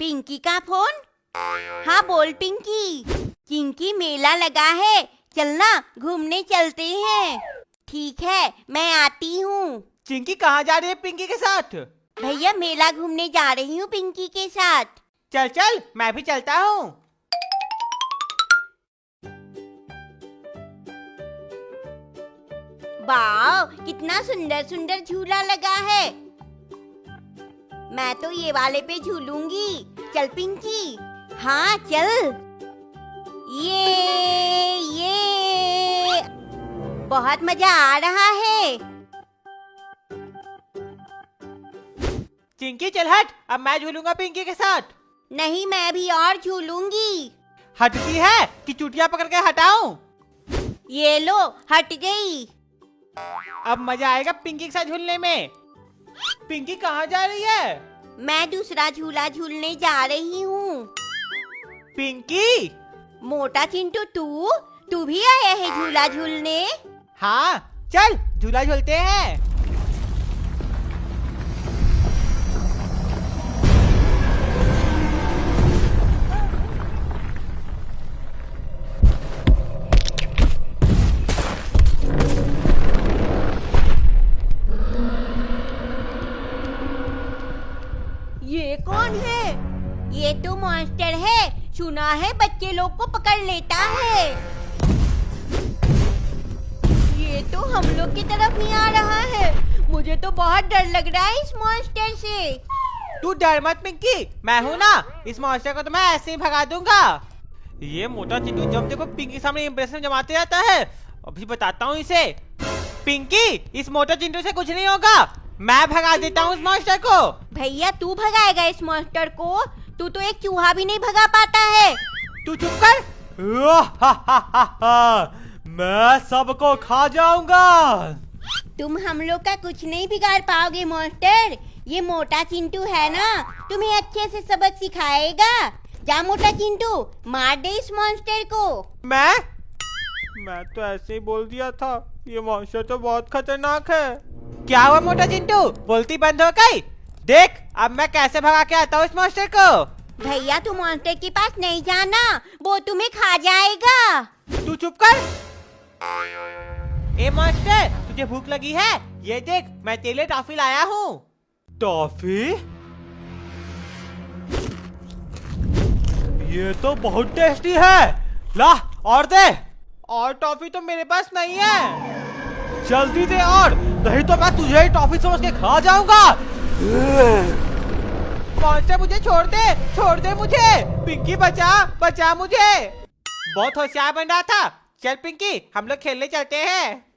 पिंकी का फोन। हाँ बोल पिंकी। चिंकी मेला लगा है, चलना घूमने चलते हैं। ठीक है मैं आती हूँ। चिंकी कहाँ जा रही है पिंकी के साथ? भैया मेला घूमने जा रही हूँ पिंकी के साथ। चल चल मैं भी चलता हूँ। वाह कितना सुंदर सुंदर झूला लगा है। मैं तो ये वाले पे झूलूंगी। चल पिंकी। हाँ चल। ये बहुत मजा आ रहा है। चिंकी चल हट, अब मैं झूलूंगा पिंकी के साथ। नहीं मैं भी और झूलूंगी। हटती है कि चुटिया पकड़ के हटाऊं? ये लो हट गई। अब मजा आएगा पिंकी के साथ झूलने में। पिंकी कहाँ जा रही है? मैं दूसरा झूला झूलने जा रही हूँ। पिंकी। मोटा चिंटू तू भी आया है झूला झूलने? हाँ चल झूला झूलते हैं। ये कौन है? ये तो मॉन्स्टर है। सुना है बच्चे लोग को पकड़ लेता है। ये तो हम लोग की तरफ ही आ रहा है। मुझे तो बहुत डर लग रहा है इस मॉन्स्टर से। तू डर मत पिंकी, मैं हूँ ना। इस मॉन्स्टर को तो मैं ऐसे ही भगा दूंगा। ये मोटा चिंटू जब देखो पिंकी के सामने इंप्रेशन जमाते रहता है। अभी बताता हूँ इसे। पिंकी इस मोटा चिंटू से कुछ नहीं होगा, मैं भगा देता हूँ इस मॉन्स्टर को। भैया तू भगाएगा इस मॉन्स्टर को? तू तो एक चूहा भी नहीं भगा पाता है। तू चुप कर। मैं सबको खा जाऊंगा। तुम हम लोग का कुछ नहीं बिगाड़ पाओगे मॉन्स्टर। ये मोटा चिंटू है ना, तुम्हें अच्छे से सबक सिखाएगा। जा मोटा चिंटू मार दे इस मॉन्स्टर को। मैं तो ऐसे ही बोल दिया था। ये मॉन्स्टर तो बहुत खतरनाक है। क्या हुआ मोटा चिंटू, बोलती बंद हो गई? देख अब मैं कैसे भगा के आता हूँ इस मॉन्स्टर को। भैया तू मॉन्स्टर के पास नहीं जाना, वो तुम्हें खा जाएगा। तू चुप कर। ए मॉन्स्टर तुझे भूख लगी है? ये देख मैं तेरे लिए टॉफी लाया हूँ। टॉफी? ये तो बहुत टेस्टी है। ला और दे। और टॉफी तो मेरे पास नहीं है। जल्दी दे और, नहीं तो मैं तुझे ही टॉफी समझ के खा जाऊंगा। मॉन्स्टर मुझे छोड़ दे मुझे। पिंकी बचा मुझे। बहुत होशियार बन रहा था। चल पिंकी हम लोग खेलने चलते हैं।